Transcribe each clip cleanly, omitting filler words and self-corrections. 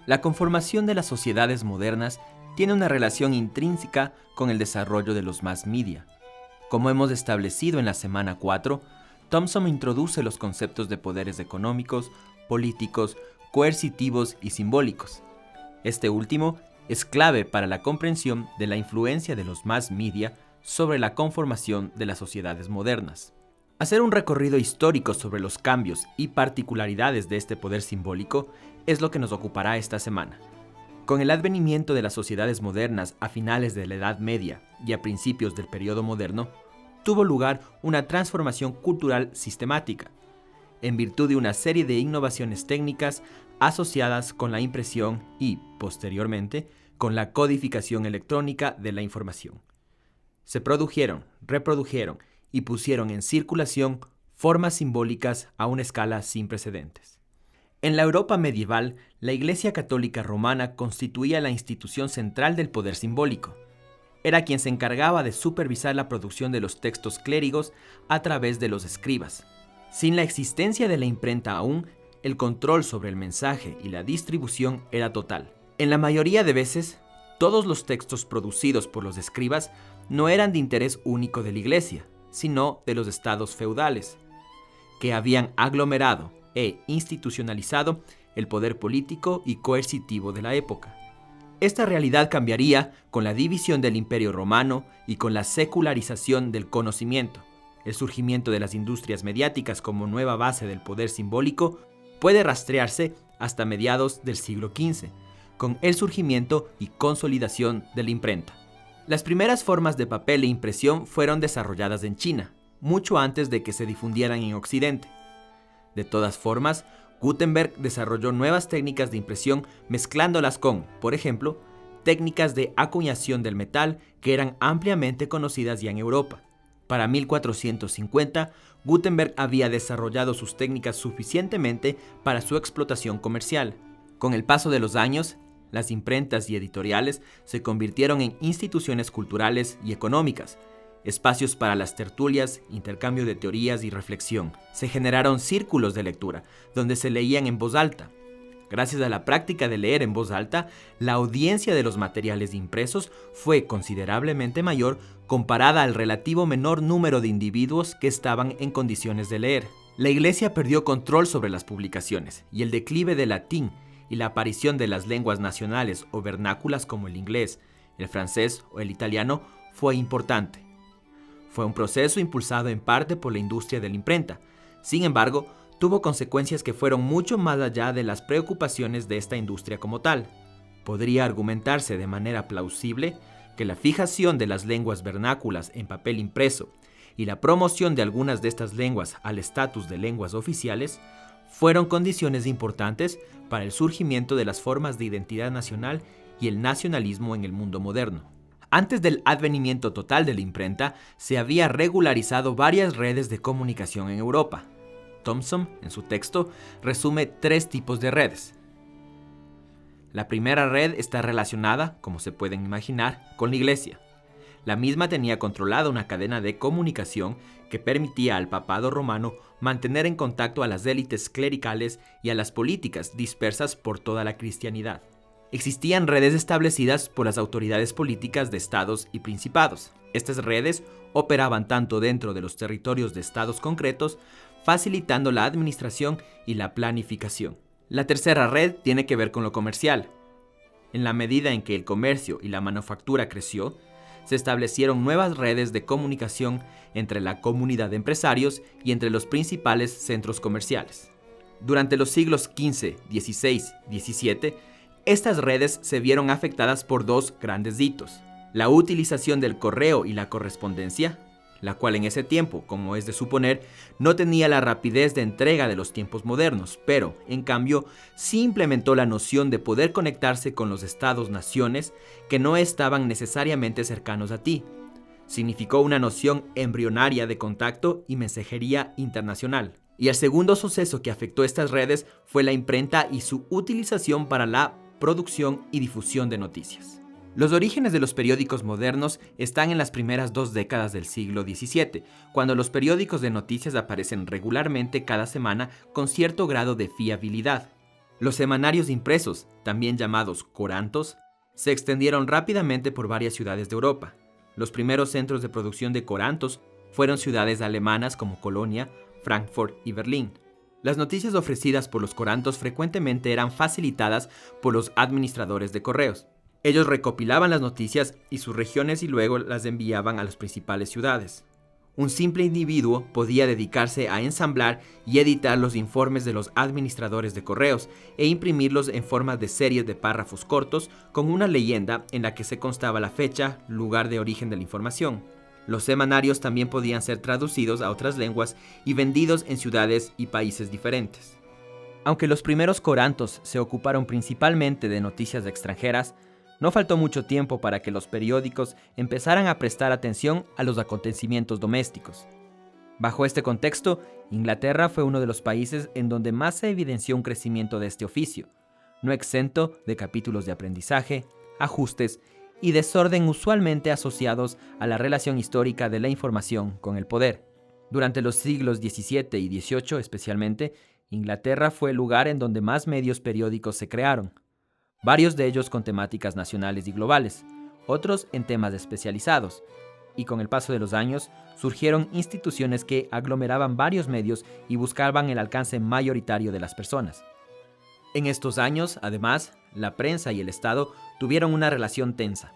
La conformación de las sociedades modernas tiene una relación intrínseca con el desarrollo de los mass media. Como hemos establecido en la semana 4, Thompson introduce los conceptos de poderes económicos, políticos, coercitivos y simbólicos. Este último es clave para la comprensión de la influencia de los mass media sobre la conformación de las sociedades modernas. Hacer un recorrido histórico sobre los cambios y particularidades de este poder simbólico es lo que nos ocupará esta semana. Con el advenimiento de las sociedades modernas a finales de la Edad Media y a principios del periodo moderno, tuvo lugar una transformación cultural sistemática, en virtud de una serie de innovaciones técnicas asociadas con la impresión y, posteriormente, con la codificación electrónica de la información. Se produjeron, reprodujeron y pusieron en circulación formas simbólicas a una escala sin precedentes. En la Europa medieval, la Iglesia Católica Romana constituía la institución central del poder simbólico. Era quien se encargaba de supervisar la producción de los textos clérigos a través de los escribas. Sin la existencia de la imprenta aún, el control sobre el mensaje y la distribución era total. En la mayoría de veces, todos los textos producidos por los escribas no eran de interés único de la Iglesia, sino de los estados feudales, que habían aglomerado e institucionalizado el poder político y coercitivo de la época. Esta realidad cambiaría con la división del Imperio Romano y con la secularización del conocimiento. El surgimiento de las industrias mediáticas como nueva base del poder simbólico puede rastrearse hasta mediados del siglo XV, con el surgimiento y consolidación de la imprenta. Las primeras formas de papel e impresión fueron desarrolladas en China, mucho antes de que se difundieran en Occidente. De todas formas, Gutenberg desarrolló nuevas técnicas de impresión mezclándolas con, por ejemplo, técnicas de acuñación del metal que eran ampliamente conocidas ya en Europa. Para 1450, Gutenberg había desarrollado sus técnicas suficientemente para su explotación comercial. Con el paso de los años, las imprentas y editoriales se convirtieron en instituciones culturales y económicas, espacios para las tertulias, intercambio de teorías y reflexión. Se generaron círculos de lectura, donde se leían en voz alta. Gracias a la práctica de leer en voz alta, la audiencia de los materiales impresos fue considerablemente mayor comparada al relativo menor número de individuos que estaban en condiciones de leer. La Iglesia perdió control sobre las publicaciones, y el declive del latín y la aparición de las lenguas nacionales o vernáculas como el inglés, el francés o el italiano fue importante. Fue un proceso impulsado en parte por la industria de la imprenta. Sin embargo, tuvo consecuencias que fueron mucho más allá de las preocupaciones de esta industria como tal. Podría argumentarse de manera plausible que la fijación de las lenguas vernáculas en papel impreso y la promoción de algunas de estas lenguas al estatus de lenguas oficiales fueron condiciones importantes para el surgimiento de las formas de identidad nacional y el nacionalismo en el mundo moderno. Antes del advenimiento total de la imprenta, se había regularizado varias redes de comunicación en Europa. Thompson, en su texto, resume 3 tipos de redes. La primera red está relacionada, como se pueden imaginar, con la Iglesia. La misma tenía controlada una cadena de comunicación que permitía al papado romano mantener en contacto a las élites clericales y a las políticas dispersas por toda la cristianidad. Existían redes establecidas por las autoridades políticas de estados y principados. Estas redes operaban tanto dentro de los territorios de estados concretos, facilitando la administración y la planificación. La tercera red tiene que ver con lo comercial. En la medida en que el comercio y la manufactura creció, se establecieron nuevas redes de comunicación entre la comunidad de empresarios y entre los principales centros comerciales. Durante los siglos XV, XVI, XVII, estas redes se vieron afectadas por 2 grandes hitos: la utilización del correo y la correspondencia, la cual en ese tiempo, como es de suponer, no tenía la rapidez de entrega de los tiempos modernos, pero, en cambio, sí implementó la noción de poder conectarse con los estados-naciones que no estaban necesariamente cercanos a ti. Significó una noción embrionaria de contacto y mensajería internacional. Y el segundo suceso que afectó estas redes fue la imprenta y su utilización para la producción y difusión de noticias. Los orígenes de los periódicos modernos están en las primeras 2 décadas del siglo XVII, cuando los periódicos de noticias aparecen regularmente cada semana con cierto grado de fiabilidad. Los semanarios impresos, también llamados corantos, se extendieron rápidamente por varias ciudades de Europa. Los primeros centros de producción de corantos fueron ciudades alemanas como Colonia, Frankfurt y Berlín. Las noticias ofrecidas por los corantos frecuentemente eran facilitadas por los administradores de correos. Ellos recopilaban las noticias y sus regiones y luego las enviaban a las principales ciudades. Un simple individuo podía dedicarse a ensamblar y editar los informes de los administradores de correos e imprimirlos en forma de series de párrafos cortos con una leyenda en la que se constaba la fecha, lugar de origen de la información. Los semanarios también podían ser traducidos a otras lenguas y vendidos en ciudades y países diferentes. Aunque los primeros corantos se ocuparon principalmente de noticias extranjeras, no faltó mucho tiempo para que los periódicos empezaran a prestar atención a los acontecimientos domésticos. Bajo este contexto, Inglaterra fue uno de los países en donde más se evidenció un crecimiento de este oficio, no exento de capítulos de aprendizaje, ajustes y desorden usualmente asociados a la relación histórica de la información con el poder. Durante los siglos XVII y XVIII especialmente, Inglaterra fue el lugar en donde más medios periódicos se crearon, varios de ellos con temáticas nacionales y globales, otros en temas especializados, y con el paso de los años surgieron instituciones que aglomeraban varios medios y buscaban el alcance mayoritario de las personas. En estos años, además, la prensa y el Estado tuvieron una relación tensa.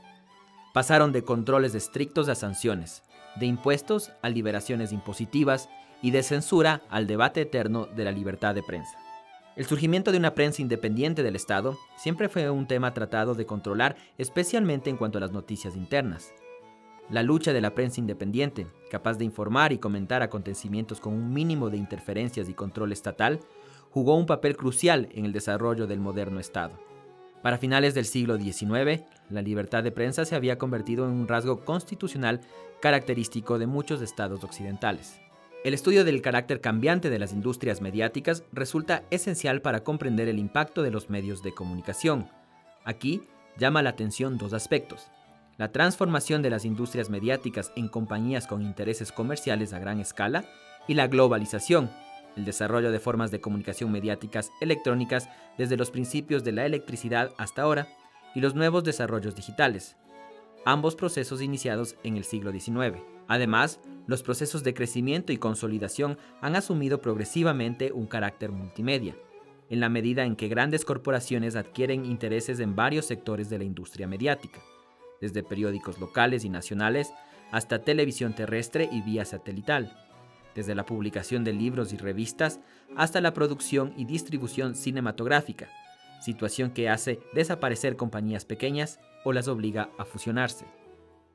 Pasaron de controles estrictos a sanciones, de impuestos a liberaciones impositivas y de censura al debate eterno de la libertad de prensa. El surgimiento de una prensa independiente del Estado siempre fue un tema tratado de controlar, especialmente en cuanto a las noticias internas. La lucha de la prensa independiente, capaz de informar y comentar acontecimientos con un mínimo de interferencias y control estatal, jugó un papel crucial en el desarrollo del moderno Estado. Para finales del siglo XIX, la libertad de prensa se había convertido en un rasgo constitucional característico de muchos estados occidentales. El estudio del carácter cambiante de las industrias mediáticas resulta esencial para comprender el impacto de los medios de comunicación. Aquí llama la atención dos aspectos: la transformación de las industrias mediáticas en compañías con intereses comerciales a gran escala y la globalización, el desarrollo de formas de comunicación mediáticas electrónicas desde los principios de la electricidad hasta ahora y los nuevos desarrollos digitales, ambos procesos iniciados en el siglo XIX. Además, los procesos de crecimiento y consolidación han asumido progresivamente un carácter multimedia, en la medida en que grandes corporaciones adquieren intereses en varios sectores de la industria mediática, desde periódicos locales y nacionales hasta televisión terrestre y vía satelital, desde la publicación de libros y revistas hasta la producción y distribución cinematográfica, situación que hace desaparecer compañías pequeñas o las obliga a fusionarse.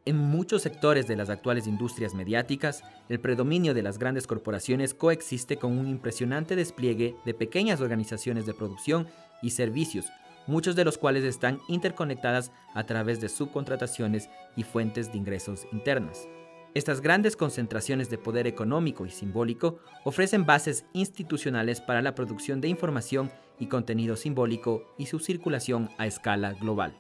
En muchos sectores de las actuales industrias mediáticas, el predominio de las grandes corporaciones coexiste con un impresionante despliegue de pequeñas organizaciones de producción y servicios, muchos de los cuales están interconectadas a través de subcontrataciones y fuentes de ingresos internas. Estas grandes concentraciones de poder económico y simbólico ofrecen bases institucionales para la producción de información y contenido simbólico y su circulación a escala global.